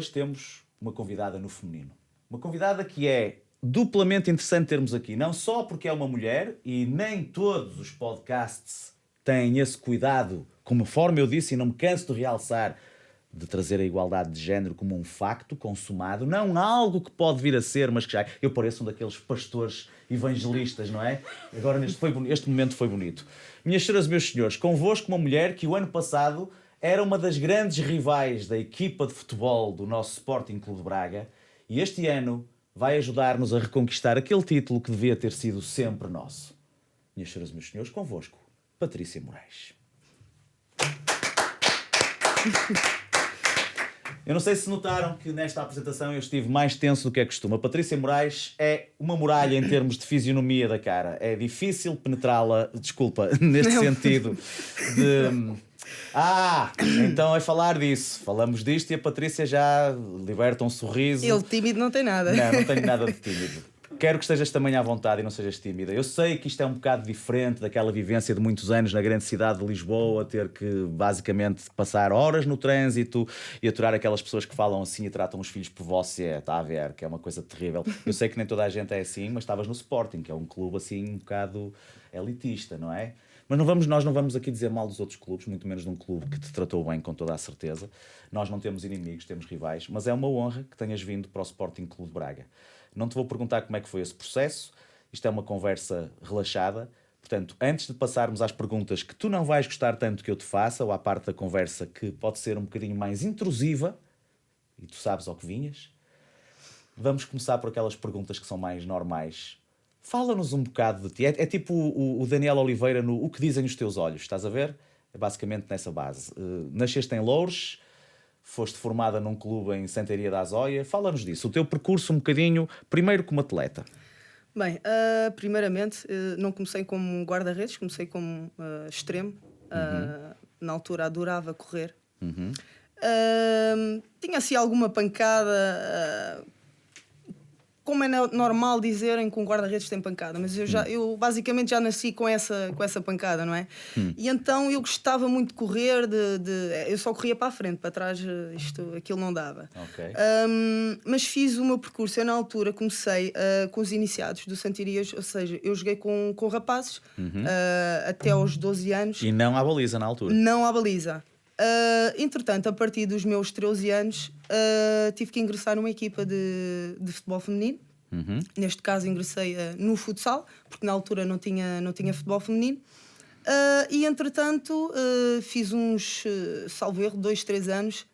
hoje temos uma convidada no feminino. Uma convidada que é duplamente interessante termos aqui, não só porque é uma mulher, e nem todos os podcasts têm esse cuidado, conforme eu disse e não me canso de realçar, de trazer a igualdade de género como um facto consumado, não algo que pode vir a ser, mas que já... Eu pareço um daqueles pastores evangelistas, não é? Agora este momento foi bonito. Minhas senhoras e meus senhores, convosco uma mulher que o ano passado era uma das grandes rivais da equipa de futebol do nosso Sporting Clube de Braga e este ano vai ajudar-nos a reconquistar aquele título que devia ter sido sempre nosso. Minhas senhoras e meus senhores, convosco, Patrícia Moraes. Eu não sei se notaram que nesta apresentação eu estive mais tenso do que é costume. A Patrícia Moraes é uma muralha em termos de fisionomia da cara. É difícil penetrá-la, desculpa, neste sentido de... então é falar disso. Falamos disto e a Patrícia já liberta um sorriso. Ele tímido não tem nada. Não tenho nada de tímido. Quero que estejas também à vontade e não sejas tímida. Eu sei que isto é um bocado diferente daquela vivência de muitos anos na grande cidade de Lisboa, ter que basicamente passar horas no trânsito e aturar aquelas pessoas que falam assim e tratam os filhos por você, está a ver, que é uma coisa terrível. Eu sei que nem toda a gente é assim, mas estavas no Sporting, que é um clube assim um bocado elitista, não é? Mas nós não vamos aqui dizer mal dos outros clubes, muito menos de um clube que te tratou bem, com toda a certeza. Nós não temos inimigos, temos rivais, mas é uma honra que tenhas vindo para o Sporting Clube de Braga. Não te vou perguntar como é que foi esse processo, isto é uma conversa relaxada. Portanto, antes de passarmos às perguntas que tu não vais gostar tanto que eu te faça, ou à parte da conversa que pode ser um bocadinho mais intrusiva, e tu sabes ao que vinhas, vamos começar por aquelas perguntas que são mais normais. Fala-nos um bocado de ti. É tipo o Daniel Oliveira no O que dizem os teus olhos, estás a ver? É basicamente nessa base. Nasceste em Loures, foste formada num clube em Santaria da Azóia. Fala-nos disso, o teu percurso um bocadinho, primeiro como atleta. Bem, primeiramente, não comecei como guarda-redes, comecei como extremo. Na altura adorava correr. Tinha assim alguma pancada... Como é normal dizerem que um guarda-redes tem pancada, mas eu basicamente já nasci com essa pancada, não é? E então eu gostava muito de correr, eu só corria para a frente, para trás aquilo não dava. Okay. Mas fiz o meu percurso, eu na altura comecei com os iniciados do Santirias, ou seja, eu joguei com rapazes até aos 12 anos. E não à baliza na altura? Não à baliza. Entretanto, a partir dos meus 13 anos, tive que ingressar numa equipa de futebol feminino. Neste caso, ingressei no futsal, porque na altura não tinha futebol feminino. E, entretanto, fiz uns, salvo erro, 2, 3 anos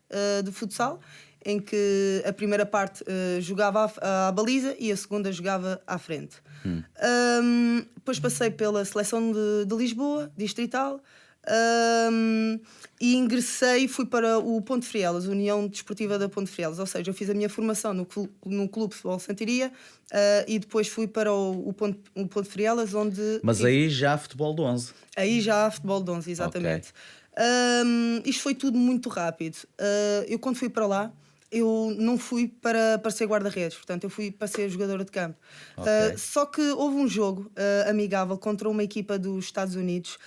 de futsal, em que a primeira parte jogava à baliza e a segunda jogava à frente. Depois passei pela seleção de Lisboa, distrital. E ingressei e fui para o Ponte Frielas, a União Desportiva da Ponte Frielas, ou seja, eu fiz a minha formação no Clube de Futebol Santiria e depois fui para o Ponte Frielas, onde... Mas aí já há futebol de 11. Aí já há futebol de 11, exatamente. Isto foi tudo muito rápido. Eu quando fui para lá, eu não fui para ser guarda-redes, portanto eu fui para ser jogadora de campo. Só que houve um jogo amigável contra uma equipa dos Estados Unidos,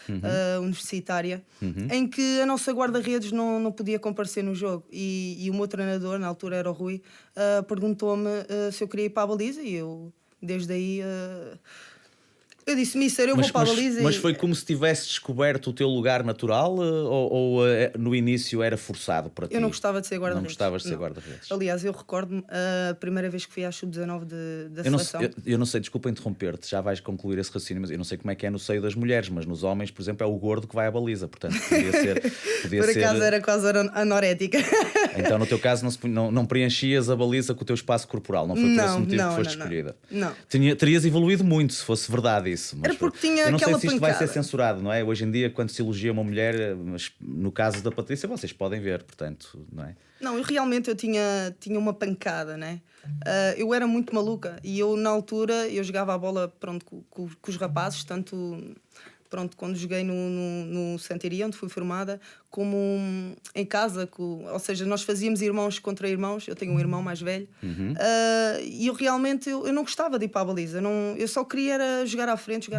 universitária, em que a nossa guarda-redes não podia comparecer no jogo e o meu treinador, na altura era o Rui, perguntou-me se eu queria ir para a baliza e eu, desde aí... Eu disse, mister, eu vou para a baliza. Mas foi como se tivesse descoberto o teu lugar natural ou no início era forçado para ti? Eu não gostava de ser guarda-redes. Não gostavas de ser guarda-redes? Aliás, eu recordo-me a primeira vez que fui à Sub-19 da seleção. Eu não sei, desculpa interromper-te, já vais concluir esse raciocínio, mas eu não sei como é que é no seio das mulheres, mas nos homens, por exemplo, é o gordo que vai à baliza, portanto podia ser... Por acaso era quase anorética. Então no teu caso não preenchias a baliza com o teu espaço corporal, não foi por esse motivo que foste escolhida? Não. Terias evoluído muito se fosse verdade isso. Mas era porque tinha eu não aquela sei se isto pancada. vai ser censurado, não é? Hoje em dia, quando se elogia uma mulher, mas no caso da Patrícia, vocês podem ver, portanto, não é? Não, eu realmente tinha uma pancada, né? Eu era muito maluca e eu, na altura, eu jogava a bola com os rapazes, tanto pronto, quando joguei no Santiria, onde fui formada, como em casa, ou seja, nós fazíamos irmãos contra irmãos. Eu tenho um irmão mais velho. E eu realmente eu não gostava de ir para a baliza. Eu só queria era jogar à frente.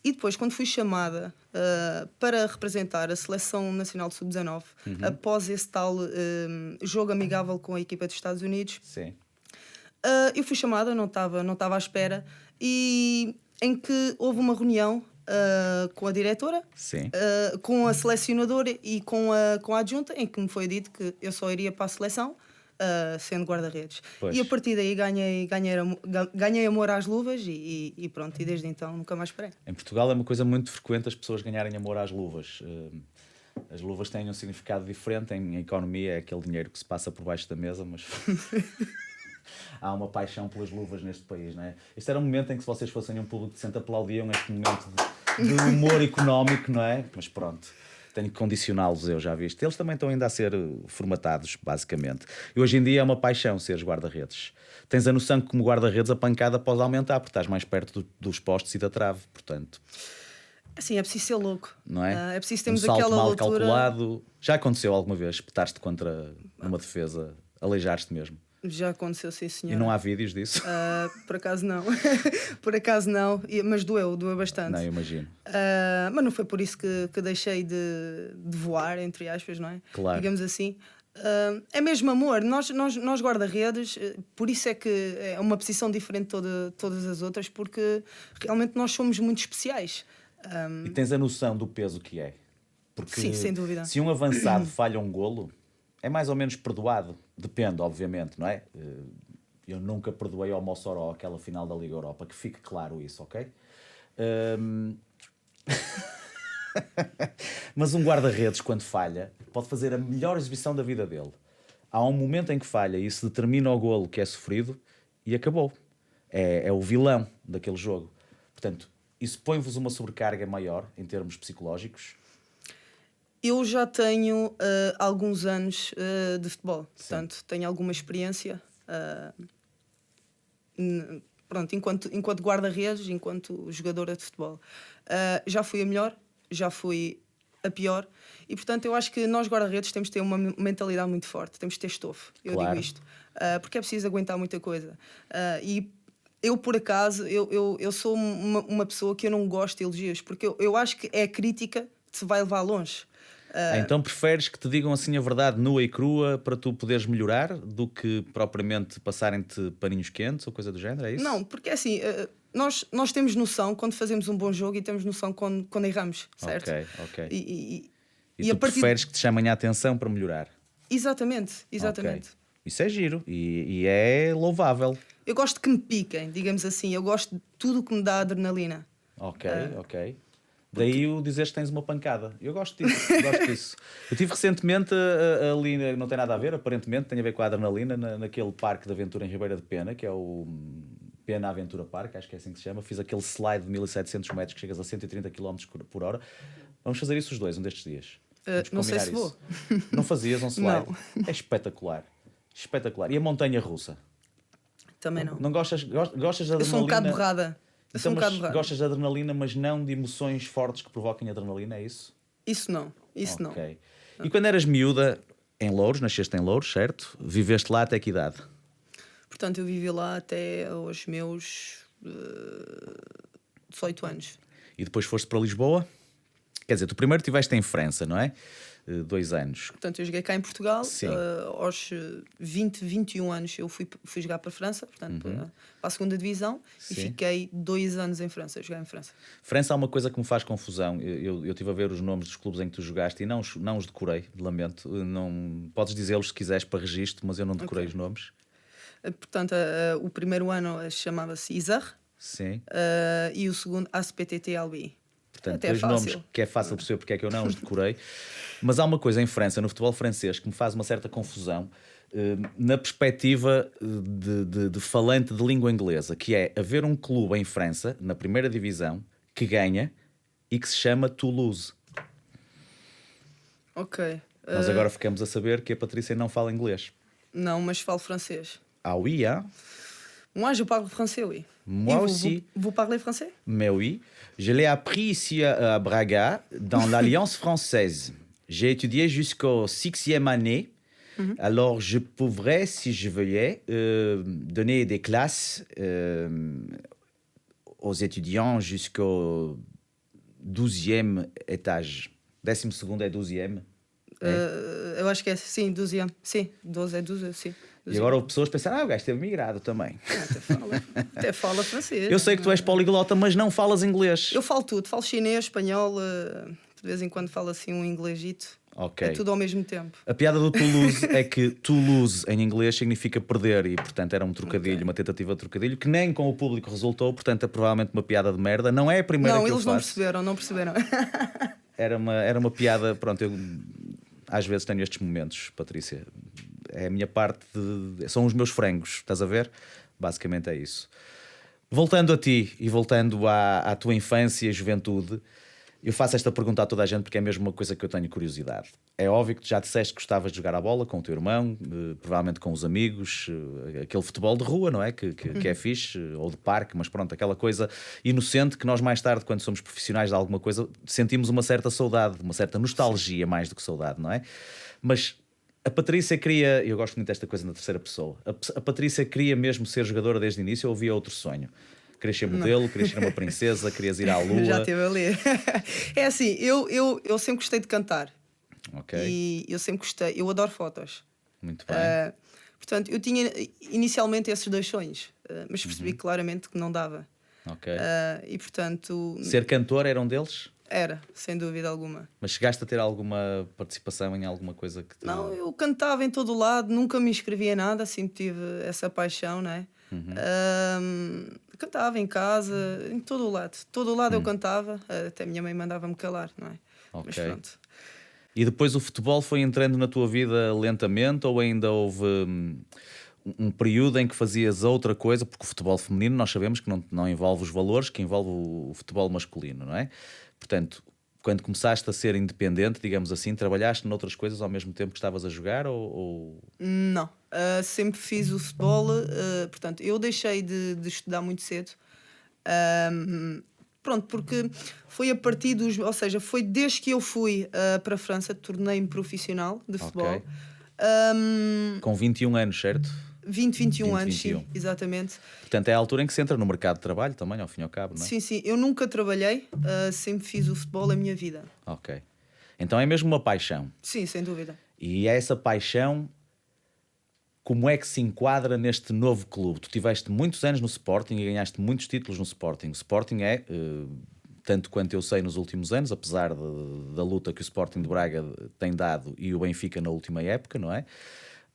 E depois, quando fui chamada para representar a Seleção Nacional de Sub-19, após esse tal jogo amigável com a equipa dos Estados Unidos, Sim. eu fui chamada, não estava à espera, e em que houve uma reunião com a diretora, com a selecionadora e com a adjunta, em que me foi dito que eu só iria para a seleção sendo guarda-redes. E a partir daí ganhei amor às luvas e pronto, e desde então nunca mais parei. Em Portugal é uma coisa muito frequente as pessoas ganharem amor às luvas. As luvas têm um significado diferente. Em economia é aquele dinheiro que se passa por baixo da mesa, mas há uma paixão pelas luvas neste país, não é? Este era um momento em que, se vocês fossem um público decente, aplaudiam este momento de humor económico, não é? Mas pronto, tenho que condicioná-los, eu já vi isto. Eles também estão ainda a ser formatados, basicamente. E hoje em dia é uma paixão seres guarda-redes. Tens a noção que, como guarda-redes, a pancada pode aumentar, porque estás mais perto dos postos e da trave, portanto. Assim, é preciso ser louco. Não é? É preciso termos salto aquela mal altura... calculado. Já aconteceu alguma vez espetaste-te contra uma defesa, aleijaste mesmo? Já aconteceu, sim, senhor. E não há vídeos disso? Por acaso não. Por acaso não. Mas doeu bastante. Não, eu imagino. Mas não foi por isso que deixei de voar, entre aspas, não é? Claro. Digamos assim. É mesmo amor. Nós guarda-redes, por isso é que é uma posição diferente de todas as outras, porque realmente nós somos muito especiais. E tens a noção do peso que é? Porque sim, sem dúvida. Se um avançado falha um golo, é mais ou menos perdoado. Depende, obviamente, não é? Eu nunca perdoei ao Mossoró aquela final da Liga Europa, que fique claro isso, ok? Mas um guarda-redes, quando falha, pode fazer a melhor exibição da vida dele. Há um momento em que falha e se determina o golo que é sofrido e acabou. É o vilão daquele jogo. Portanto, isso põe-vos uma sobrecarga maior em termos psicológicos? Eu já tenho alguns anos de futebol. Portanto, tenho alguma experiência. Pronto, enquanto guarda-redes, enquanto jogadora de futebol. Já fui a melhor, já fui a pior. E, portanto, eu acho que nós guarda-redes temos de ter uma mentalidade muito forte. Temos de ter estofo. Eu digo isto. Porque é preciso aguentar muita coisa. E eu, por acaso, eu sou uma pessoa que eu não gosto de elogios. Porque eu acho que é a crítica que te vai levar longe. Então preferes que te digam assim a verdade nua e crua para tu poderes melhorar do que propriamente passarem-te paninhos quentes ou coisa do género, é isso? Não, porque assim, nós temos noção quando fazemos um bom jogo e temos noção quando erramos, certo? Ok. E tu preferes que te chamem a atenção para melhorar? Exatamente. Okay. Isso é giro e é louvável. Eu gosto que me piquem, digamos assim. Eu gosto de tudo que me dá adrenalina. Ok. Daí o dizeres que tens uma pancada. Eu gosto disso. Eu tive recentemente ali, não tem nada a ver, aparentemente, tem a ver com a adrenalina, naquele parque de aventura em Ribeira de Pena, que é o Pena Aventura Park, acho que é assim que se chama. Fiz aquele slide de 1700 metros que chegas a 130 km por hora. Vamos fazer isso os dois, um destes dias. Não sei se vou. Não fazias um slide? Não. É espetacular. E a montanha russa? Também não. Não gostas de adrenalina? Eu sou um bocado borrada. Gostas de adrenalina, mas não de emoções fortes que provoquem adrenalina, é isso? Isso não. E quando eras miúda, em Louros, nasceste em Louros, certo? Viveste lá até que idade? Portanto, eu vivi lá até aos meus 18 anos. E depois foste para Lisboa? Quer dizer, tu primeiro estiveste em França, não é? 2 anos. Portanto, eu joguei cá em Portugal. Aos 21 anos eu fui jogar para a França, portanto, para a segunda divisão. E fiquei 2 anos em França, joguei em França. França há uma coisa que me faz confusão. Eu estive a ver os nomes dos clubes em que tu jogaste e não os decorei, lamento. Não, podes dizê-los se quiseres para registro, mas eu não decorei os nomes. Portanto, o primeiro ano chamava-se Isar. E o segundo ASPTT Albi. Portanto, 2 nomes que é fácil perceber porque é que eu não os decorei. Mas há uma coisa em França, no futebol francês, que me faz uma certa confusão na perspectiva de falante de língua inglesa, que é haver um clube em França, na primeira divisão, que ganha e que se chama Toulouse. Ok. Nós agora ficamos a saber que a Patrícia não fala inglês. Não, mas falo francês. Ah, oui, hein? Moi, je parle français, oui. Moi aussi. Vous parlez français? Mais oui, je l'ai appris ici à Braga, dans l'Alliance française. J'ai étudié jusqu'au 6e année. Alors, je pourrais, si je veuillais, donner des classes aux étudiants jusqu'au 12e étage. 12º é 12e. Eu acho que é, sim, 12 anos. Sim, 12 é 12, sim. E agora pessoas pensaram, o gajo esteve migrado também. Até fala francês. Eu sei que tu és poliglota, mas não falas inglês. Eu falo tudo, falo chinês, espanhol, de vez em quando falo assim um inglesito. Ok. É tudo ao mesmo tempo. A piada do Toulouse é que Toulouse em inglês significa perder e, portanto, era um trocadilho, uma tentativa de trocadilho que nem com o público resultou, portanto, é provavelmente uma piada de merda. Não é a primeira que eu faço. Não, eles não perceberam. Era uma piada, pronto, eu às vezes tenho estes momentos, Patrícia. É a minha parte, são os meus frangos, estás a ver? Basicamente é isso. Voltando a ti e voltando à tua infância e juventude, eu faço esta pergunta a toda a gente porque é mesmo uma coisa que eu tenho curiosidade. É óbvio que tu já disseste que gostavas de jogar a bola com o teu irmão, provavelmente com os amigos, aquele futebol de rua, não é? Que é fixe, ou de parque, mas pronto, aquela coisa inocente que nós mais tarde, quando somos profissionais de alguma coisa, sentimos uma certa saudade, uma certa nostalgia mais do que saudade, não é? Mas a Patrícia queria, eu gosto muito desta coisa na terceira pessoa, a Patrícia queria mesmo ser jogadora desde o início ou havia outro sonho? Querias ser modelo, querias ser uma princesa, querias ir à lua? Já estive a ler. É assim, eu sempre gostei de cantar. Ok. E eu sempre gostei, eu adoro fotos. Muito bem. Portanto, eu tinha inicialmente esses dois sonhos, mas percebi claramente que não dava. Ok. E portanto... Ser cantor era um deles? Era, sem dúvida alguma. Mas chegaste a ter alguma participação em alguma coisa que te... Não, eu cantava em todo o lado, nunca me inscrevia em nada, sempre tive essa paixão, não é? Cantava em casa, em todo o lado. Todo o lado eu cantava, até a minha mãe mandava-me calar, não é? Ok. Mas pronto. E depois o futebol foi entrando na tua vida lentamente ou ainda houve um período em que fazias outra coisa? Porque o futebol feminino nós sabemos que não envolve os valores, que envolve o futebol masculino, não é? Portanto, quando começaste a ser independente, digamos assim, trabalhaste noutras coisas ao mesmo tempo que estavas a jogar ou... Não, sempre fiz o futebol, portanto, eu deixei de estudar muito cedo. Pronto, porque foi a partir dos... Ou seja, foi desde que eu fui para a França, tornei-me profissional de futebol. Ok. Com 21 anos, certo? 21 anos, 21. sim, exatamente. Portanto, é a altura em que se entra no mercado de trabalho também, ao fim e ao cabo, não é? Sim, eu nunca trabalhei, sempre fiz o futebol a minha vida. Ok. Então é mesmo uma paixão. Sim, sem dúvida. E essa paixão, como é que se enquadra neste novo clube? Tu tiveste muitos anos no Sporting e ganhaste muitos títulos no Sporting. O Sporting é, tanto quanto eu sei nos últimos anos, apesar da luta que o Sporting de Braga tem dado e o Benfica na última época, não é?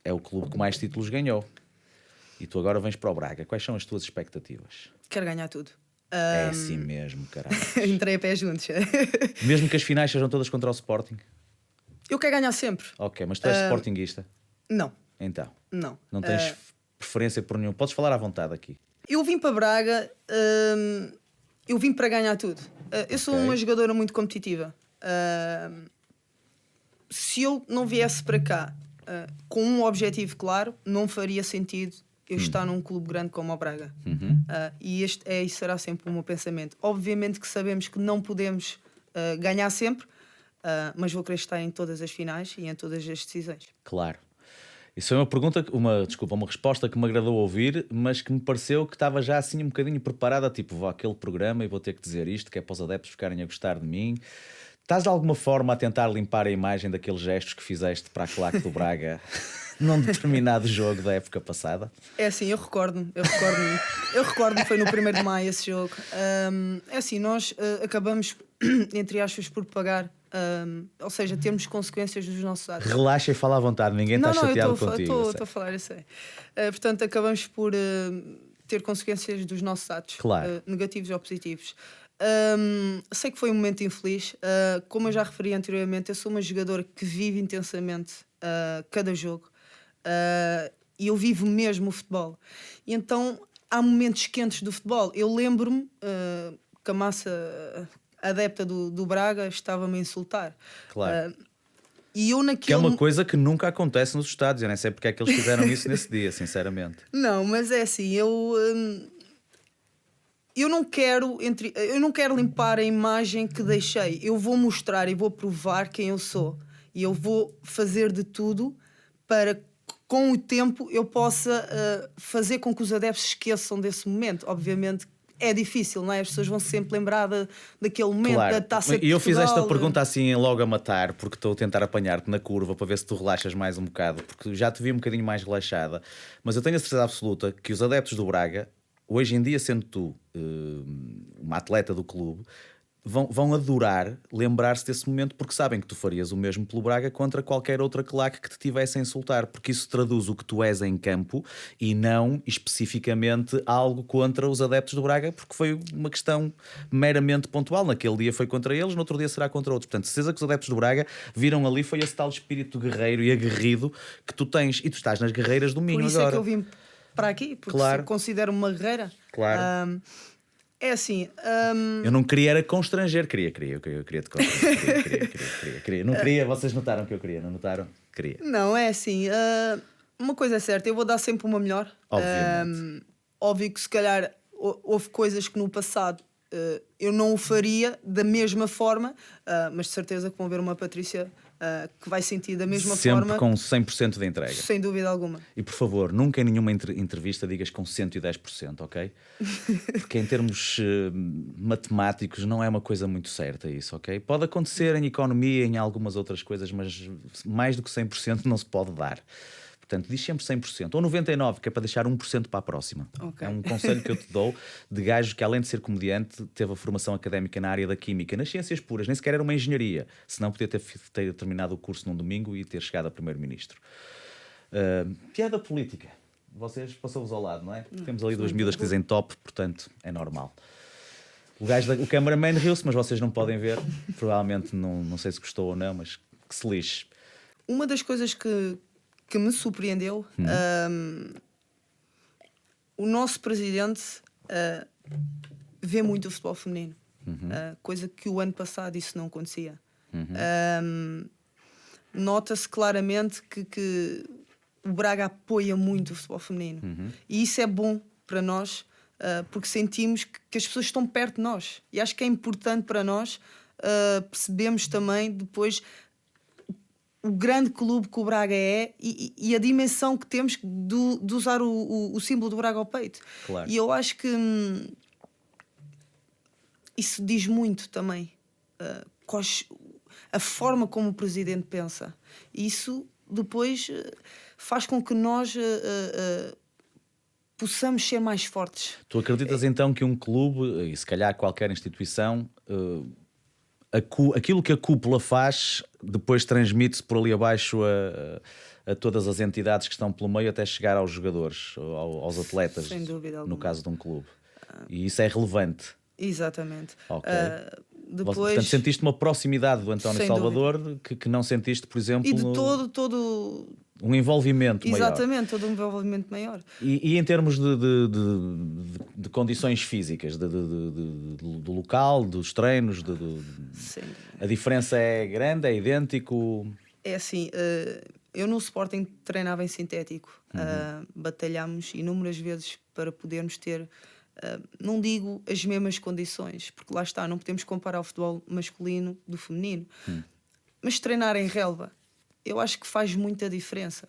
É o clube que mais títulos ganhou. E tu agora vens para o Braga. Quais são as tuas expectativas? Quero ganhar tudo. É assim mesmo, caralho. Entrei a pé juntos. Mesmo que as finais sejam todas contra o Sporting? Eu quero ganhar sempre. Ok, mas tu és sportinguista? Não. Então? Não. Não tens preferência por nenhum? Podes falar à vontade aqui. Eu vim para Braga, eu vim para ganhar tudo. Eu sou uma jogadora muito competitiva. Se eu não viesse para cá com um objetivo claro, não faria sentido eu estar num clube grande como o Braga. E este e será sempre o meu pensamento. Obviamente que sabemos que não podemos ganhar sempre, mas vou querer estar em todas as finais e em todas as decisões. Claro. Isso foi uma pergunta, uma resposta que me agradou ouvir, mas que me pareceu que estava já assim um bocadinho preparada, tipo, vou àquele programa e vou ter que dizer isto, que é para os adeptos ficarem a gostar de mim. Estás de alguma forma a tentar limpar a imagem daqueles gestos que fizeste para a claque do Braga num determinado jogo da época passada? É assim, eu recordo-me, foi no 1º de maio esse jogo. É assim, nós acabamos, entre aspas, por pagar, ou seja, termos consequências dos nossos atos. Relaxa e fala à vontade, ninguém está chateado contigo. Estou a falar, eu sei. Portanto, acabamos por ter consequências dos nossos atos, claro. negativos ou positivos. Sei que foi um momento infeliz. Como eu já referi anteriormente, eu sou uma jogadora que vive intensamente cada jogo. E eu vivo mesmo o futebol. E então há momentos quentes do futebol. Eu lembro-me que a massa adepta do Braga estava-me a insultar. Claro. E eu naquele... Que é uma coisa que nunca acontece nos estádios. Eu nem sei porque é que eles fizeram isso nesse dia, sinceramente. Não, mas é assim, eu não quero limpar a imagem que deixei. Eu vou mostrar e vou provar quem eu sou. E eu vou fazer de tudo para que, com o tempo, eu possa fazer com que os adeptos se esqueçam desse momento. Obviamente é difícil, não é? As pessoas vão sempre lembrar daquele momento, Claro. da Taça de E eu fiz esta Portugal. pergunta assim logo a matar, porque estou a tentar apanhar-te na curva para ver se tu relaxas mais um bocado, porque já te vi um bocadinho mais relaxada, mas eu tenho a certeza absoluta que os adeptos do Braga, hoje em dia, sendo tu uma atleta do clube, vão adorar lembrar-se desse momento, porque sabem que tu farias o mesmo pelo Braga contra qualquer outra claque que te tivesse a insultar, porque isso traduz o que tu és em campo e não especificamente algo contra os adeptos do Braga, porque foi uma questão meramente pontual. Naquele dia foi contra eles, no outro dia será contra outros. Portanto, certeza que os adeptos do Braga viram ali foi esse tal espírito guerreiro e aguerrido que tu tens, e tu estás nas guerreiras do Minho Por isso agora. é que eu vim para aqui, porque Claro. se considero uma guerreira. Claro. É assim, Eu não queria era constranger, queria te constranger, queria. Não queria, vocês notaram que eu queria, não notaram? Queria. não, é assim, uma coisa é certa, eu vou dar sempre uma melhor. Obviamente. Óbvio que se calhar houve coisas que no passado eu não o faria da mesma forma, mas de certeza que vão ver uma Patrícia que vai sentir da mesma Sempre forma, com 100% de entrega. sem dúvida alguma. E por favor, nunca em nenhuma entrevista digas com 110%, ok? Porque em termos matemáticos não é uma coisa muito certa isso, ok? Pode acontecer em economia, em algumas outras coisas, mas mais do que 100% não se pode dar. Portanto, diz sempre 100%, ou 99%, que é para deixar 1% para a próxima. Ok. É um conselho que eu te dou de gajo que, além de ser comediante, teve a formação académica na área da química, nas ciências puras, nem sequer era uma engenharia, senão podia ter terminado o curso num domingo e ter chegado a primeiro-ministro. Piada política. Vocês passou-vos ao lado, não é? Temos ali duas miúdas que dizem top, portanto, é normal. O cameraman riu-se, mas vocês não podem ver. Provavelmente não sei se gostou ou não, mas que se lixe. Uma das coisas que me surpreendeu, o nosso presidente vê muito o futebol feminino, coisa que o ano passado isso não acontecia. Nota-se claramente que o Braga apoia muito o futebol feminino, e isso é bom para nós, porque sentimos que as pessoas estão perto de nós, e acho que é importante para nós percebermos também depois o grande clube que o Braga é e a dimensão que temos de usar o símbolo do Braga ao peito. Claro. E eu acho que isso diz muito também, a forma como o presidente pensa. Isso depois faz com que nós possamos ser mais fortes. Tu acreditas então que um clube, e se calhar qualquer instituição, aquilo que a cúpula faz depois transmite-se por ali abaixo a todas as entidades que estão pelo meio até chegar aos jogadores, aos atletas, Sem dúvida alguma. no caso de um clube. E isso é relevante. Exatamente. Ok. Depois... Portanto, sentiste uma proximidade do António Sem Salvador que não sentiste, por exemplo, E de todo um envolvimento maior. exatamente, todo um envolvimento maior. E em termos de condições físicas, do local, dos treinos, Sim. a diferença é grande, é idêntico? É assim, eu no Sporting treinava em sintético. Batalhámos inúmeras vezes para podermos ter, não digo as mesmas condições, porque lá está, não podemos comparar o futebol masculino do feminino, mas treinar em relva, eu acho que faz muita diferença.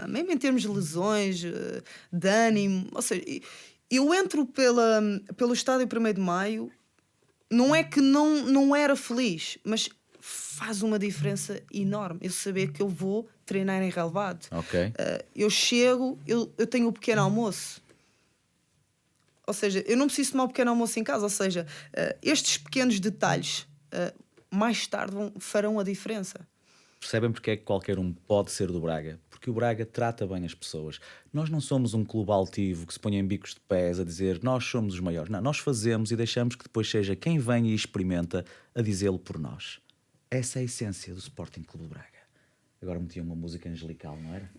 Mesmo em termos de lesões, de ânimo, ou seja, eu entro pelo estádio 1º de Maio, não é que não era feliz, mas faz uma diferença enorme eu saber que eu vou treinar em relvado. Ok. Eu chego, eu tenho o pequeno almoço, ou seja, eu não preciso tomar o pequeno almoço em casa, ou seja, estes pequenos detalhes mais tarde farão a diferença. Percebem porque é que qualquer um pode ser do Braga? Porque o Braga trata bem as pessoas. Nós não somos um clube altivo que se põe em bicos de pés a dizer nós somos os maiores. Não, nós fazemos e deixamos que depois seja quem vem e experimenta a dizê-lo por nós. Essa é a essência do Sporting Clube de Braga. Agora metia uma música angelical, não era?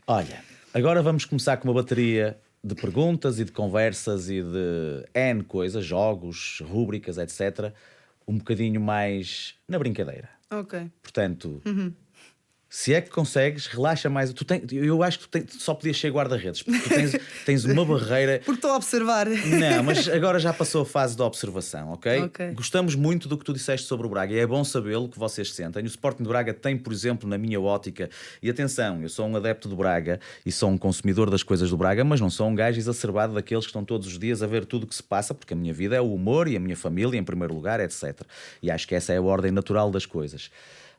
Olha, agora vamos começar com uma bateria de perguntas e de conversas e de N coisas, jogos, rúbricas, etc. Um bocadinho mais na brincadeira. Ok. Portanto, Se é que consegues, relaxa mais. Eu acho que tu só podias ser guarda-redes, porque tu tens uma barreira. Porque estou a observar. Não, mas agora já passou a fase da observação, ok? Ok. Gostamos muito do que tu disseste sobre o Braga e é bom sabê-lo que vocês sentem. O Sporting de Braga tem, por exemplo, na minha ótica, e atenção, eu sou um adepto do Braga e sou um consumidor das coisas do Braga, mas não sou um gajo exacerbado daqueles que estão todos os dias a ver tudo o que se passa, porque a minha vida é o humor e a minha família em primeiro lugar, etc. E acho que essa é a ordem natural das coisas.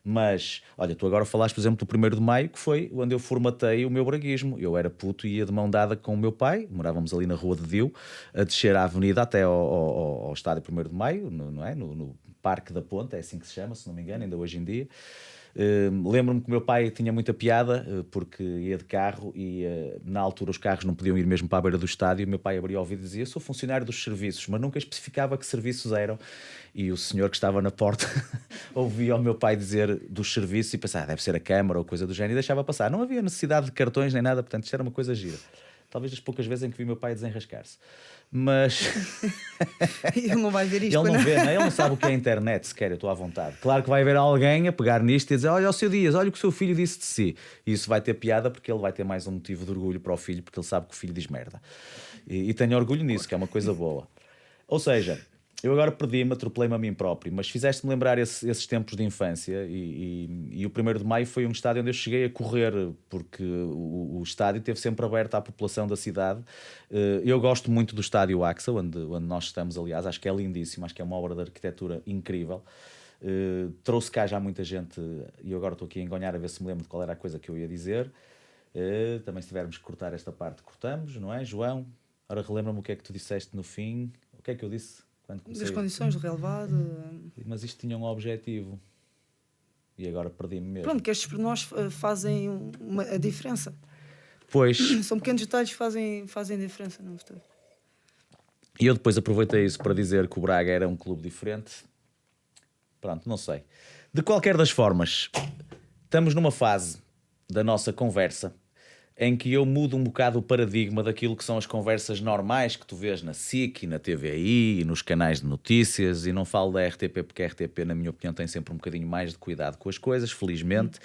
Mas, olha, tu agora falaste, por exemplo, do 1º de Maio, que foi onde eu formatei o meu braguismo. Eu era puto e ia de mão dada com o meu pai, morávamos ali na Rua de Dio, a descer a avenida até ao estádio 1º de Maio, não é? No Parque da Ponte, é assim que se chama, se não me engano, ainda hoje em dia. Lembro-me que o meu pai tinha muita piada porque ia de carro e na altura os carros não podiam ir mesmo para a beira do estádio. O meu pai abria o ouvido e dizia: eu sou funcionário dos serviços, mas nunca especificava que serviços eram. E o senhor que estava na porta ouvia o meu pai dizer dos serviços e pensava: deve ser a Câmara ou coisa do género, e deixava passar. Não havia necessidade de cartões nem nada, portanto isto era uma coisa gira. Talvez das poucas vezes em que vi o meu pai desenrascar-se. Mas Ele não vai ver isto. ele não vê, não? Ele não sabe o que é a internet sequer, eu estou à vontade. Claro que vai haver alguém a pegar nisto e a dizer: olha o seu Dias, olha o que o seu filho disse de si. E isso vai ter piada porque ele vai ter mais um motivo de orgulho para o filho, porque ele sabe que o filho diz merda. E tenho orgulho nisso, que é uma coisa boa. Ou seja, eu agora perdi-me, atropelei-me a mim próprio, mas fizeste-me lembrar esses tempos de infância e o 1º de Maio foi um estádio onde eu cheguei a correr, porque o estádio esteve sempre aberto à população da cidade. Eu gosto muito do estádio AXA, onde nós estamos, aliás, acho que é lindíssimo, acho que é uma obra de arquitetura incrível. Trouxe cá já muita gente e eu agora estou aqui a engonhar a ver se me lembro de qual era a coisa que eu ia dizer. Também se tivermos que cortar esta parte, cortamos, não é, João? Ora, relembra-me o que é que tu disseste no fim. O que é que eu disse? Das condições do relevado. Mas isto tinha um objetivo e agora perdi-me mesmo. Pronto, que estes pormenores fazem a diferença. Pois. São pequenos detalhes que fazem diferença no futuro. E eu depois aproveitei isso para dizer que o Braga era um clube diferente. Pronto, não sei. De qualquer das formas, estamos numa fase da nossa conversa em que eu mudo um bocado o paradigma daquilo que são as conversas normais que tu vês na SIC e na TVI e nos canais de notícias, e não falo da RTP porque a RTP, na minha opinião, tem sempre um bocadinho mais de cuidado com as coisas, felizmente.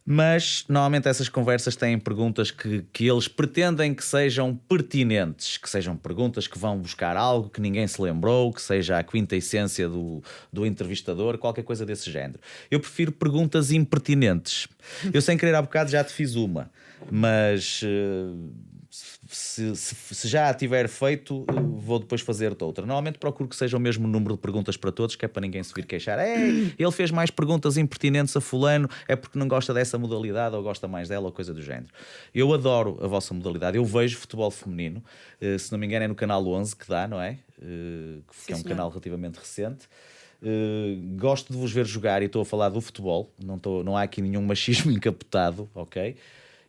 Mas normalmente essas conversas têm perguntas que eles pretendem que sejam pertinentes, que sejam perguntas que vão buscar algo que ninguém se lembrou, que seja a quintessência do entrevistador, qualquer coisa desse género. Eu prefiro perguntas impertinentes. Eu, sem querer, há bocado já te fiz uma, mas se já a tiver feito, vou depois fazer-te outra. Normalmente procuro que seja o mesmo número de perguntas para todos, que é para ninguém se vir queixar: ei, ele fez mais perguntas impertinentes a fulano, é porque não gosta dessa modalidade ou gosta mais dela ou coisa do género. Eu adoro a vossa modalidade, eu vejo futebol feminino, se não me engano é no canal 11 que dá, não é? Que é um canal relativamente recente. Gosto de vos ver jogar e estou a falar do futebol, não há aqui nenhum machismo encapotado, ok?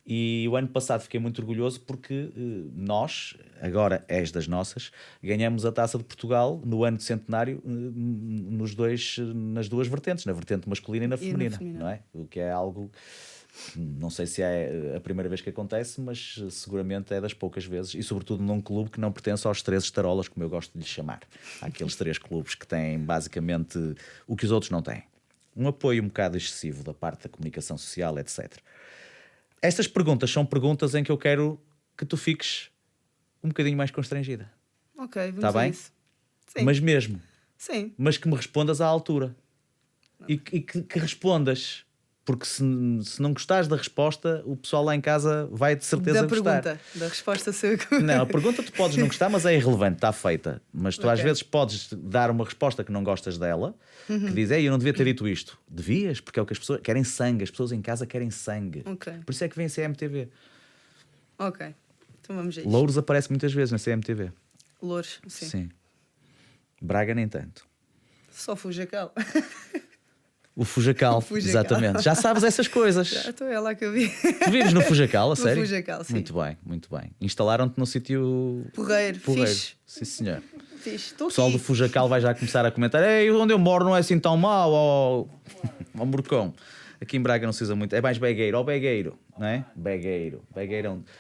E o ano passado fiquei muito orgulhoso porque nós, agora és das nossas, ganhamos a Taça de Portugal no ano de centenário nas duas vertentes, na vertente masculina e na feminina, não é? O que é algo, não sei se é a primeira vez que acontece, mas seguramente é das poucas vezes, e sobretudo num clube que não pertence aos 3 estarolas, como eu gosto de lhes chamar. Há aqueles 3 clubes que têm basicamente o que os outros não têm. Um apoio um bocado excessivo da parte da comunicação social, etc. Estas perguntas são perguntas em que eu quero que tu fiques um bocadinho mais constrangida. Ok, vamos tá bem? isso. Sim. Mas mesmo. Sim. Mas que me respondas à altura. E que respondas. Porque se não gostares da resposta, o pessoal lá em casa vai de certeza gostar. Da resposta seu. Não, a pergunta tu podes não gostar, mas é irrelevante, está feita. Mas tu às vezes podes dar uma resposta que não gostas dela, que diz: eu não devia ter dito isto. Devias, porque é o que as pessoas querem sangue. As pessoas em casa querem sangue. Por isso é que vem a CMTV. Ok, então vamos a isto. Louros aparece muitas vezes na CMTV. Louros, sim. Braga nem tanto. Só Fujacal. O Fujacal, exatamente. Já sabes essas coisas. Já estou, é lá que eu vi. Tu vives no Fujacal, a sério? No Fujacal, sim. Muito bem, muito bem. Instalaram-te no sítio Porreiro. Fixe. Sim, senhor. Fixe. O pessoal do Fujacal vai já começar a comentar: ei, onde eu moro não é assim tão mau, ó Morcão. Aqui em Braga não se usa muito, é mais begueiro, ó begueiro. não é? Begueiro.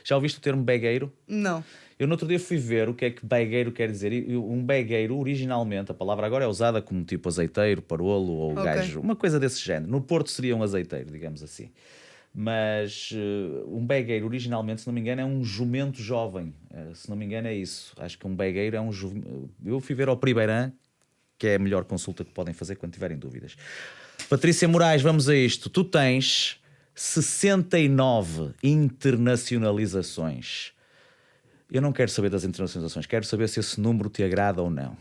Já ouviste o termo begueiro? Não. Eu no outro dia fui ver o que é que begueiro quer dizer. E um begueiro, originalmente, a palavra agora é usada como tipo azeiteiro, parolo ou gajo. Uma coisa desse género. No Porto seria um azeiteiro, digamos assim. Mas um begueiro, originalmente, se não me engano, é um jumento jovem. Se não me engano, é isso. Acho que um begueiro é um jumento. Eu fui ver ao Pribeirã, que é a melhor consulta que podem fazer quando tiverem dúvidas. Patrícia Moraes, vamos a isto. Tu tens 69 internacionalizações. Eu não quero saber das internacionalizações, quero saber se esse número te agrada ou não.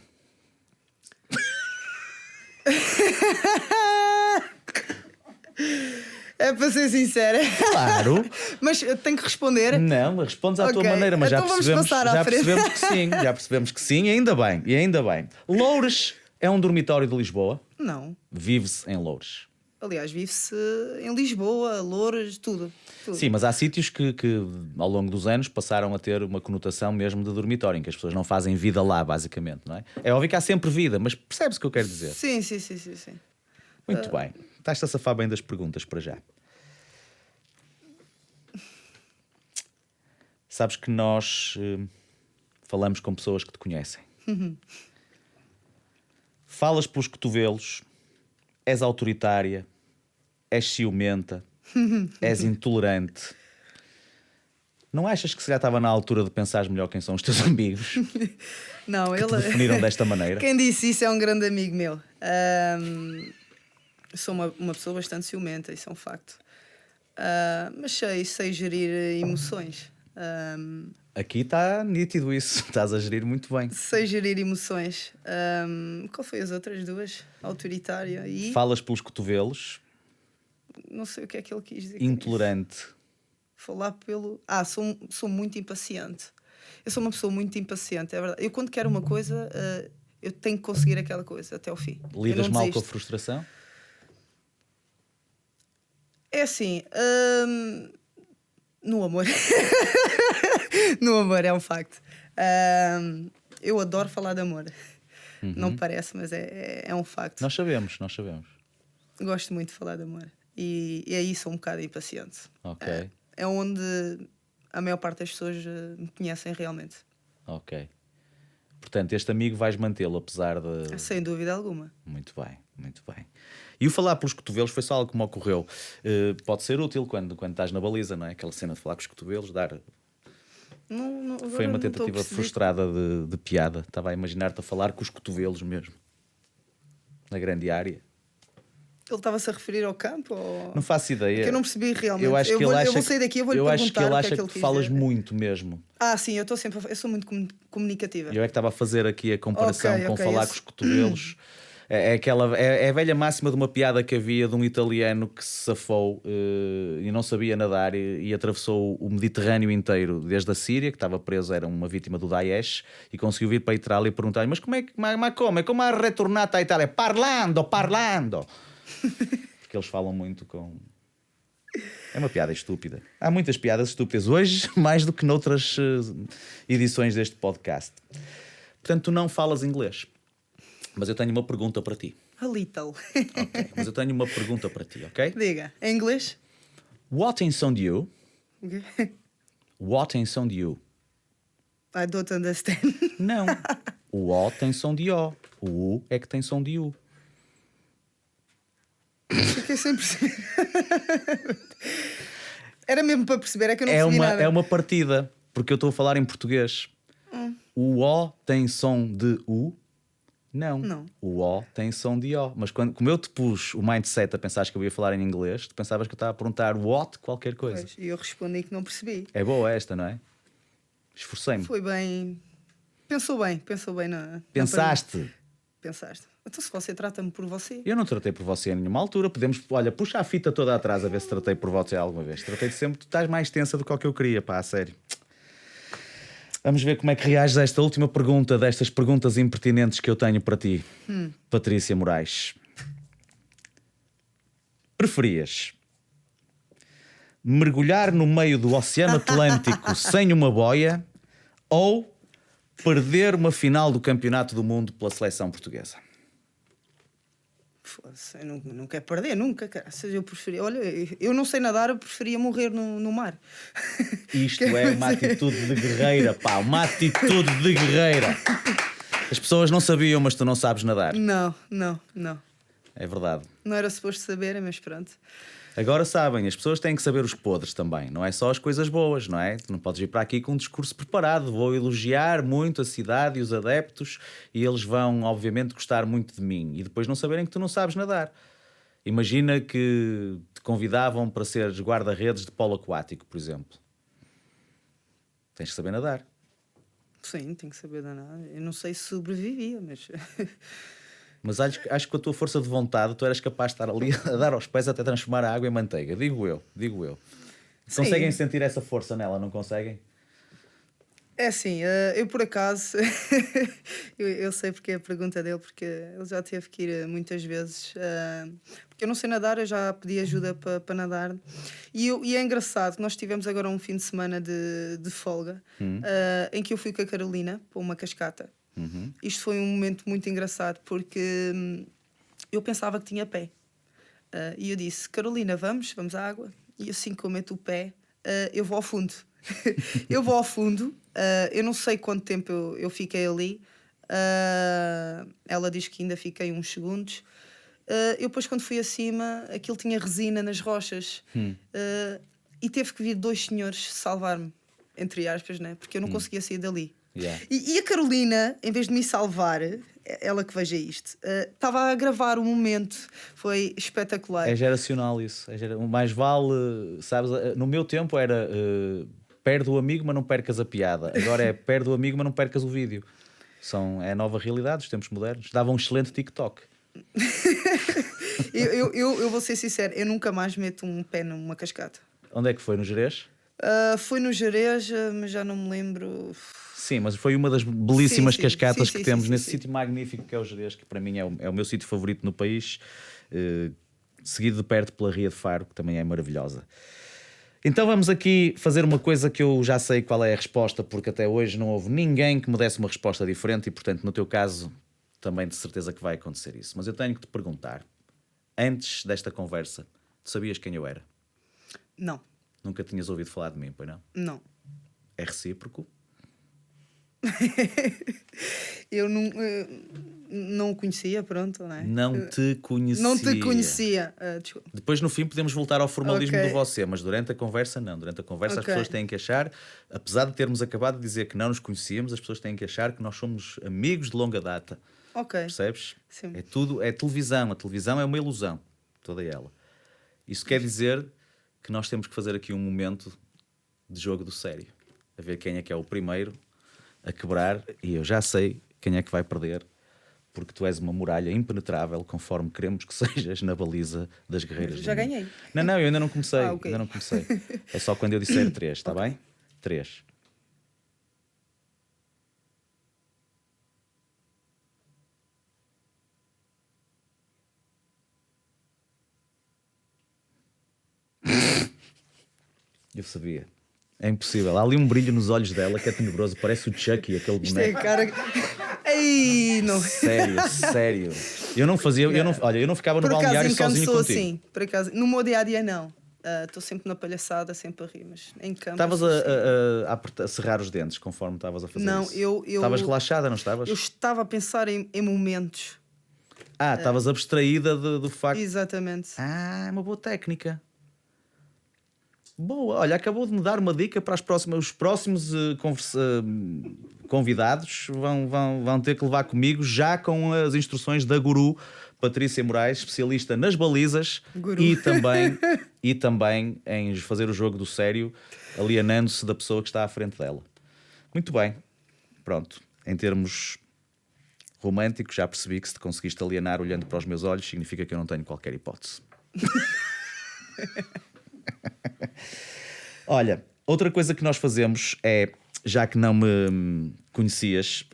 É para ser sincera. Claro. Mas eu tenho que responder. Não, respondes à tua maneira, mas então percebemos que sim. Já percebemos que sim, e ainda bem. Loures é um dormitório de Lisboa? Não. Vive-se em Loures? Aliás, vive-se em Lisboa, Loures, tudo. Sim, mas há sítios que ao longo dos anos passaram a ter uma conotação mesmo de dormitório, em que as pessoas não fazem vida lá, basicamente, não é? É óbvio que há sempre vida, mas percebes o que eu quero dizer? Sim. Muito bem. Estás-te a safar bem das perguntas para já. Sabes que nós falamos com pessoas que te conhecem. Falas pelos cotovelos, és autoritária, és ciumenta, és intolerante. Não achas que se já estava na altura de pensares melhor quem são os teus amigos? Não, que te definiram desta maneira? Quem disse isso é um grande amigo meu. Sou uma pessoa bastante ciumenta, isso é um facto. Mas sei gerir emoções. Aqui está nítido isso, estás a gerir muito bem. Sei gerir emoções. Qual foi as outras duas? Autoritária e... Falas pelos cotovelos. Não sei o que é que ele quis dizer. Intolerante. Falar pelo... sou muito impaciente. Eu sou uma pessoa muito impaciente, é verdade. Eu quando quero uma coisa, eu tenho que conseguir aquela coisa até ao fim. Lidas mal com a frustração? É assim... No amor. No amor, é um facto. Eu adoro falar de amor. Não parece, mas é um facto. Nós sabemos. Gosto muito de falar de amor. E aí sou um bocado impaciente. Ok. É onde a maior parte das pessoas me conhecem realmente. Ok. Portanto, este amigo vais mantê-lo, apesar de... Sem dúvida alguma. Muito bem. E o falar pelos cotovelos foi só algo que me ocorreu. Pode ser útil quando estás na baliza, não é? Aquela cena de falar com os cotovelos, dar... Não, foi uma tentativa frustrada de piada. Estava a imaginar-te a falar com os cotovelos mesmo. Na grande área. Ele estava-se a referir ao campo? Ou... Não faço ideia. Porque eu não percebi realmente. Eu vou sair daqui e vou-lhe perguntar. Eu acho que ele acha que tu falas muito mesmo. Sim, eu sou muito comunicativa. Eu é que estava a fazer aqui a comparação com falar com os cotovelos. É a velha máxima de uma piada que havia de um italiano que se safou e não sabia nadar e atravessou o Mediterrâneo inteiro, desde a Síria, que estava preso, era uma vítima do Daesh, e conseguiu vir para a Itália e perguntar: mas como é que como ha retornato à Itália? Parlando. Porque eles falam muito com... É uma piada estúpida. Há muitas piadas estúpidas hoje, mais do que noutras edições deste podcast. Portanto, tu não falas inglês. Mas eu tenho uma pergunta para ti. A little. Ok, mas eu tenho uma pergunta para ti, ok? Diga, em inglês? What in sound you? Okay. What in sound you? I don't understand. Não. O O tem som de O. O U é que tem som de U. Fiquei sem perceber. Era mesmo para perceber, é que eu não percebi nada. É uma partida, porque eu estou a falar em português. O O tem som de U? Não. O O tem som de O. Mas como eu te pus o mindset a pensar que eu ia falar em inglês, tu pensavas que eu estava a perguntar what, qualquer coisa. E eu respondi que não percebi. É boa esta, não é? Esforcei-me. Foi bem. Pensou bem na. Pensaste? Pensaste. Então se você trata-me por você. Eu não tratei por você em nenhuma altura. Olha, puxa a fita toda atrás a ver se tratei por você alguma vez. Tratei-te sempre, tu estás mais tensa do que o que eu queria, pá, a sério. Vamos ver como é que reages a esta última pergunta, destas perguntas impertinentes que eu tenho para ti, Patrícia Moraes. Preferias mergulhar no meio do Oceano Atlântico sem uma boia ou perder uma final do Campeonato do Mundo pela seleção portuguesa? Foda-se, eu não quero perder nunca, cara. Eu preferia, olha, eu não sei nadar, eu preferia morrer no mar. Isto é uma atitude de guerreira, pá, uma atitude de guerreira. As pessoas não sabiam, mas tu não sabes nadar. Não. É verdade. Não era suposto saberem, mas pronto. Agora sabem, as pessoas têm que saber os podres também. Não é só as coisas boas, não é? Tu não podes vir para aqui com um discurso preparado. Vou elogiar muito a cidade e os adeptos e eles vão, obviamente, gostar muito de mim. E depois não saberem que tu não sabes nadar. Imagina que te convidavam para seres guarda-redes de polo aquático, por exemplo. Tens que saber nadar. Sim, tenho que saber nadar. Eu não sei se sobrevivia, mas... Mas acho que com a tua força de vontade tu eras capaz de estar ali a dar aos pés até transformar a água em manteiga. Digo eu. Conseguem sentir essa força nela, não conseguem? É assim, eu por acaso, eu sei porque é a pergunta dele, porque ele já teve que ir muitas vezes, porque eu não sei nadar, eu já pedi ajuda para nadar. E é engraçado que nós tivemos agora um fim de semana de folga, em que eu fui com a Carolina para uma cascata. Isto foi um momento muito engraçado, porque eu pensava que tinha pé. E eu disse, Carolina, vamos à água. E assim que eu meto o pé, eu vou ao fundo. Eu vou ao fundo, eu não sei quanto tempo eu fiquei ali. Ela diz que ainda fiquei uns segundos. Eu depois, quando fui acima, aquilo tinha resina nas rochas. E teve que vir 2 senhores salvar-me, entre aspas, né? Porque eu não conseguia sair dali. Yeah. E a Carolina, em vez de me salvar, ela que veja isto, estava a gravar o momento. Foi espetacular. É geracional isso. Mais vale, sabes, no meu tempo era perde o amigo, mas não percas a piada. Agora é perde o amigo, mas não percas o vídeo. É a nova realidade dos tempos modernos. Dava um excelente TikTok. eu vou ser sincero, eu nunca mais meto um pé numa cascata. Onde é que foi? No Gerês? Foi no Gerês, mas já não me lembro. Sim, mas foi uma das belíssimas cascatas que temos nesse sim. sítio magnífico que é o Gerês, que para mim é o meu sítio favorito no país, seguido de perto pela Ria de Faro, que também é maravilhosa. Então vamos aqui fazer uma coisa que eu já sei qual é a resposta, porque até hoje não houve ninguém que me desse uma resposta diferente e, portanto, no teu caso, também de certeza que vai acontecer isso. Mas eu tenho que te perguntar, antes desta conversa, tu sabias quem eu era? Não. Nunca tinhas ouvido falar de mim, pois não? Não. É recíproco? Eu não o conhecia, pronto, não é? Não te conhecia. Não te conhecia. Desculpa. Depois, no fim, podemos voltar ao formalismo Ok. do você, mas durante a conversa, não. Durante a conversa, as Ok. pessoas têm que achar, apesar de termos acabado de dizer que não nos conhecíamos, as pessoas têm que achar que nós somos amigos de longa data. Ok. Percebes? Sim. É tudo, é televisão. A televisão é uma ilusão, toda ela. Isso quer dizer que nós temos que fazer aqui um momento de jogo do sério, a ver quem é que é o primeiro a quebrar, e eu já sei quem é que vai perder, porque tu és uma muralha impenetrável, conforme queremos que sejas na baliza das guerreiras. Já do mundo. ganhei. Não, eu ainda não comecei. Ok. Ainda não comecei. É só quando eu disser 3, está bem? 3. Eu sabia. É impossível. Há ali um brilho nos olhos dela que é tenebroso. Parece o Chucky, aquele Isto é boneco. cara. Ei, não. Sério. Eu não fazia. Eu não ficava no Por acaso, balneário em campo sozinho sou contigo. assim. Por acaso, no meu dia a dia, não. Estou sempre na palhaçada, sempre a rir, mas em campo. Estavas sou assim. a cerrar os dentes conforme estavas a fazer Não, isso. eu- Estavas relaxada, não estavas? Eu estava a pensar em momentos. Estavas abstraída do facto. Exatamente. É uma boa técnica. Boa, olha, acabou de me dar uma dica para os próximos convidados vão ter que levar comigo já com as instruções da guru Patrícia Moraes, especialista nas balizas Guru. e também em fazer o jogo do sério, alienando-se da pessoa que está à frente dela. Muito bem, pronto. Em termos românticos, já percebi que se te conseguiste alienar olhando para os meus olhos, significa que eu não tenho qualquer hipótese. Olha, outra coisa que nós fazemos é, já que não me conhecias,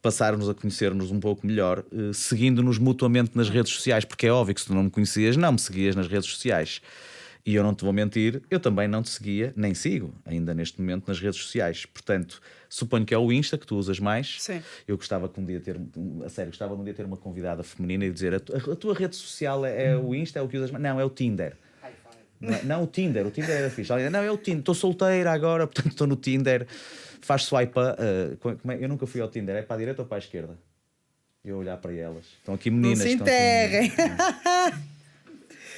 passarmos a conhecer-nos um pouco melhor, seguindo-nos mutuamente nas redes sociais, porque é óbvio que se tu não me conhecias, não me seguias nas redes sociais. E eu não te vou mentir, eu também não te seguia, nem sigo, ainda neste momento, nas redes sociais. Portanto, suponho que é o Insta que tu usas mais. Sim. Eu gostava que um dia ter, a sério, gostava de um dia ter uma convidada feminina e dizer: a tua rede social é o Insta, é o que usas mais? Não, é o Tinder. Não, o Tinder era fixe. Não, é o Tinder, estou solteira agora, portanto estou no Tinder. Faz swipe. Eu nunca fui ao Tinder, é para a direita ou para a esquerda? Eu olhar para elas. Estão aqui meninas. Não se enterrem.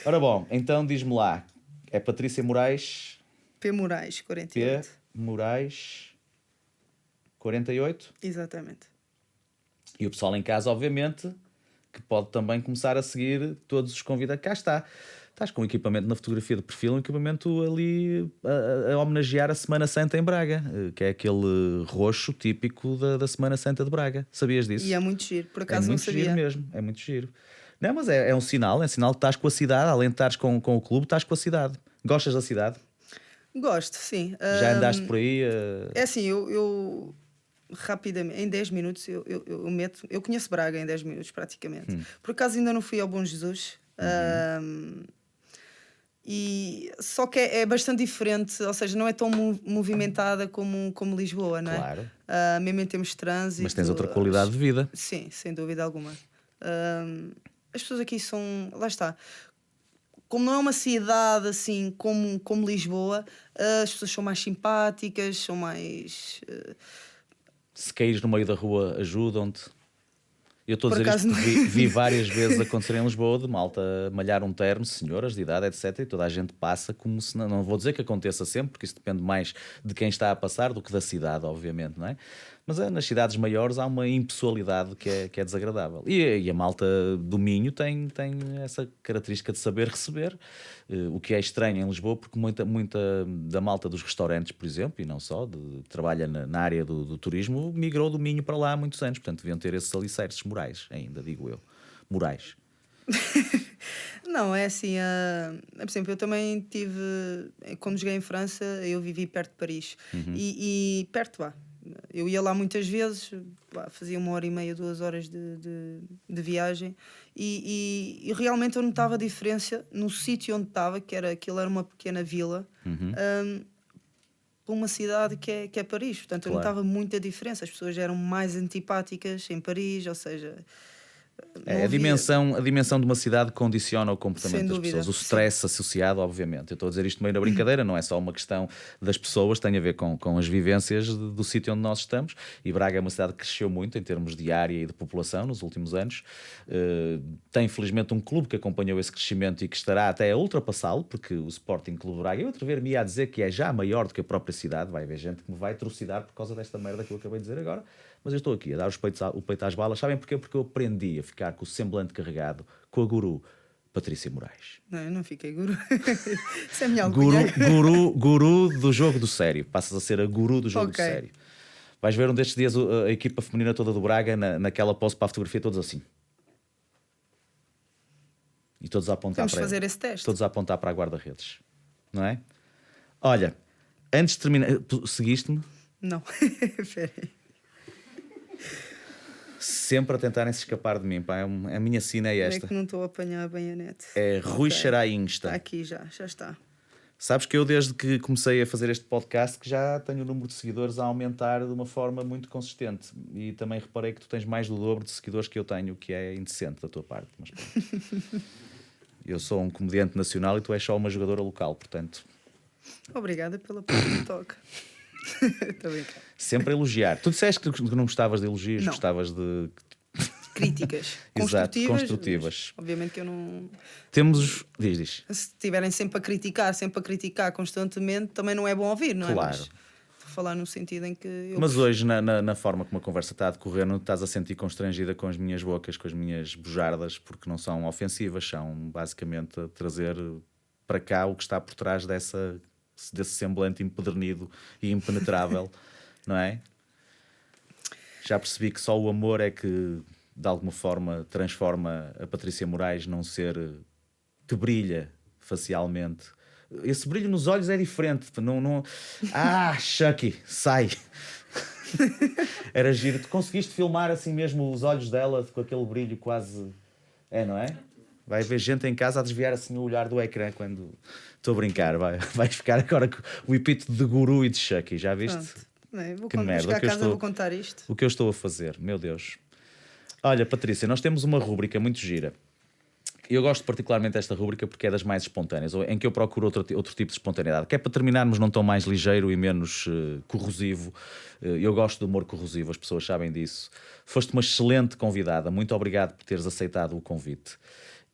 Ora bom, então diz-me lá. É Patrícia Moraes. P. Moraes, 48. P. Moraes 48. Exatamente. E o pessoal em casa, obviamente, que pode também começar a seguir todos os convidados. Cá está. Estás com um equipamento na fotografia de perfil, um equipamento ali a homenagear a Semana Santa em Braga, que é aquele roxo típico da Semana Santa de Braga. Sabias disso? E é muito giro, por acaso não sabia. É muito giro mesmo, é muito giro. Não, mas é um sinal que estás com a cidade, além de estares com o clube, estás com a cidade. Gostas da cidade? Gosto, sim. Já andaste por aí? É assim, eu rapidamente, em 10 minutos, eu conheço Braga em 10 minutos praticamente. Por acaso ainda não fui ao Bom Jesus. E só que é bastante diferente, ou seja, não é tão movimentada como Lisboa, não é? Claro. Mesmo em termos de trânsito. Mas tens outra qualidade de vida. Sim, sem dúvida alguma. As pessoas aqui são. Lá está. Como não é uma cidade assim como Lisboa, as pessoas são mais simpáticas, são mais. Se caís no meio da rua, ajudam-te. Eu estou a Por dizer isto acaso porque vi várias vezes acontecer em Lisboa de malta malhar um terno, senhoras de idade, etc. E toda a gente passa como se não vou dizer que aconteça sempre, porque isso depende mais de quem está a passar do que da cidade, obviamente, não é? Mas nas cidades maiores há uma impessoalidade que é desagradável. E a malta do Minho tem essa característica de saber receber, o que é estranho em Lisboa, porque muita da malta dos restaurantes, por exemplo, e não só, que trabalha na área do turismo, migrou do Minho para lá há muitos anos. Portanto, deviam ter esses alicerces morais ainda, digo eu. Morais. Não, é assim, por exemplo, eu também tive, quando joguei em França, eu vivi perto de Paris. E perto lá. Eu ia lá muitas vezes, fazia 1h30, 2 horas de viagem e realmente eu notava a diferença no sítio onde estava, aquilo era uma pequena vila, para uma cidade que é Paris. Portanto, eu notava muita diferença. As pessoas eram mais antipáticas em Paris, ou seja... A dimensão de uma cidade condiciona o comportamento das pessoas, o stress associado, obviamente. Eu estou a dizer isto meio na brincadeira, não é só uma questão das pessoas, tem a ver com as vivências do sítio onde nós estamos. E Braga é uma cidade que cresceu muito em termos de área e de população nos últimos anos. Tem felizmente um clube que acompanhou esse crescimento e que estará até a ultrapassá-lo, porque o Sporting Clube Braga, eu atrever-me a dizer que é já maior do que a própria cidade. Vai haver gente que me vai trucidar por causa desta merda que eu acabei de dizer agora. Mas eu estou aqui a dar o peito às balas. Sabem porquê? Porque eu aprendi a ficar com o semblante carregado com a guru Patrícia Moraes. Não, eu não fiquei guru. Isso é a minha alcunha. Guru do jogo do sério. Passas a ser a guru do jogo do sério. Vais ver um destes dias a equipa feminina toda do Braga naquela pose para a fotografia, todos assim. E todos a apontar Vamos fazer esse teste. Todos a apontar para a guarda-redes. Não é? Olha, antes de terminar... Tu seguiste-me? Não. Espera aí. Sempre a tentarem se escapar de mim, pá. A minha sina é esta. É que não estou a apanhar bem a net. É Rui Xarai Insta. Está aqui já está. Sabes que eu desde que comecei a fazer este podcast que já tenho o número de seguidores a aumentar de uma forma muito consistente. E também reparei que tu tens mais do dobro de seguidores que eu tenho, o que é indecente da tua parte. Mas eu sou um comediante nacional e tu és só uma jogadora local, portanto... Obrigada pela parte do toque. Estou bem. Sempre a elogiar. Tu disseste que não gostavas de elogios, não. Gostavas de... Críticas. Exato, construtivas. Obviamente que eu não... Temos... Diz. Se estiverem sempre a criticar constantemente, também não é bom ouvir, não é? Claro. Mas estou a falar no sentido em que... Mas hoje, na forma como a conversa está a decorrer, não estás a sentir constrangida com as minhas bocas, com as minhas bujardas, porque não são ofensivas, são basicamente a trazer para cá o que está por trás desse semblante empedernido e impenetrável, não é? Já percebi que só o amor é que, de alguma forma, transforma a Patrícia Moraes num ser que brilha facialmente. Esse brilho nos olhos é diferente. Não... Ah, Chucky, sai! Era giro. Tu conseguiste filmar assim mesmo os olhos dela com aquele brilho quase... É, não é? Vai haver gente em casa a desviar assim o olhar do ecrã quando estou a brincar. Vais ficar agora com o epíteto de guru e de Chucky, já viste? Que merda. Vou chegar a casa, vou contar isto. O que eu estou a fazer, meu Deus. Olha, Patrícia, nós temos uma rúbrica muito gira. Eu gosto particularmente desta rúbrica porque é das mais espontâneas, em que eu procuro outro tipo de espontaneidade, que é para terminarmos num tom mais ligeiro e menos corrosivo. Eu gosto do humor corrosivo, as pessoas sabem disso. Foste uma excelente convidada, muito obrigado por teres aceitado o convite.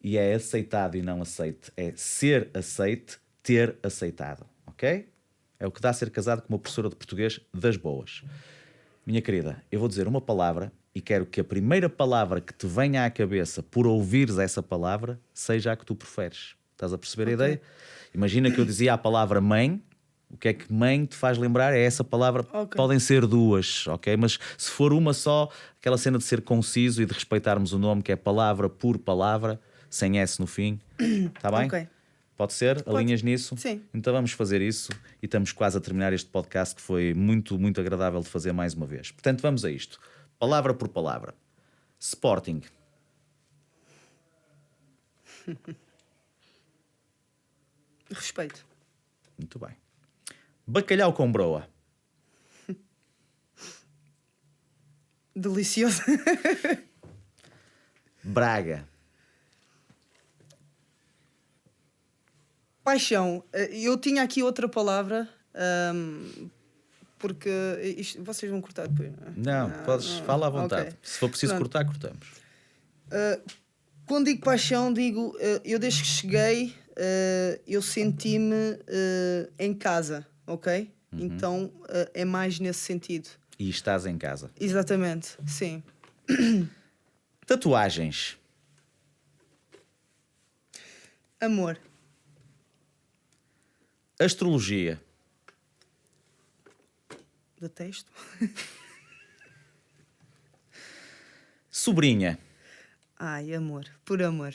E é aceitado e não aceite, é ser aceite, ter aceitado, ok? É o que dá a ser casado com uma professora de português das boas. Minha querida, eu vou dizer uma palavra e quero que a primeira palavra que te venha à cabeça por ouvires essa palavra seja a que tu preferes. Estás a perceber a ideia? Imagina que eu dizia a palavra mãe. O que é que mãe te faz lembrar? É essa palavra. Podem ser duas, ok? Mas se for uma só, aquela cena de ser conciso e de respeitarmos o nome, que é palavra por palavra, sem S no fim. Está bem? Ok. Pode ser? Pode. Alinhas nisso? Sim. Então vamos fazer isso e estamos quase a terminar este podcast que foi muito, muito agradável de fazer mais uma vez. Portanto, vamos a isto. Palavra por palavra. Sporting. Respeito. Muito bem. Bacalhau com broa. Delicioso. Braga. Paixão. Eu tinha aqui outra palavra, porque vocês vão cortar depois. Não, podes, fala à vontade. Okay. Se for preciso cortar, cortamos. Quando digo paixão, digo, eu desde que cheguei, eu senti-me em casa, ok? Então é mais nesse sentido. E estás em casa. Exatamente, sim. Tatuagens. Amor. Astrologia. Detesto. Sobrinha. Ai, amor. Por amor.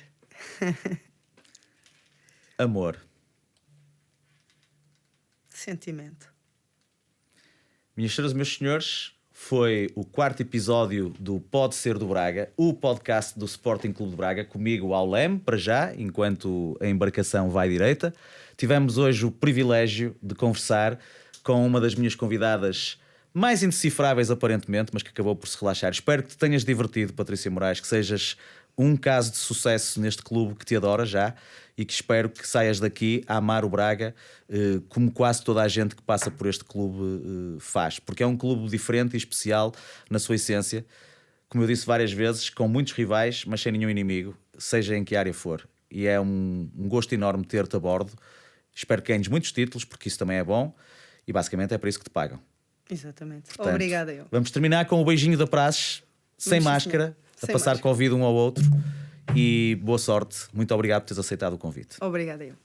Amor. Sentimento. Minhas senhoras e meus senhores, foi o 4º episódio do Pode Ser do Braga, o podcast do Sporting Clube de Braga, comigo ao leme, para já, enquanto a embarcação vai direita. Tivemos hoje o privilégio de conversar com uma das minhas convidadas mais indecifráveis aparentemente, mas que acabou por se relaxar. Espero que te tenhas divertido, Patrícia Moraes, que sejas um caso de sucesso neste clube que te adora já e que espero que saias daqui a amar o Braga como quase toda a gente que passa por este clube faz, porque é um clube diferente e especial na sua essência, como eu disse várias vezes, com muitos rivais, mas sem nenhum inimigo, seja em que área for. E é um gosto enorme ter-te a bordo. Espero que ganhes muitos títulos, porque isso também é bom e basicamente é para isso que te pagam. Exatamente. Portanto, obrigada eu. Vamos terminar com o beijinho da praxe, sem máscara, a sem passar máscara. Covid um ao outro. E boa sorte. Muito obrigado por teres aceitado o convite. Obrigada eu.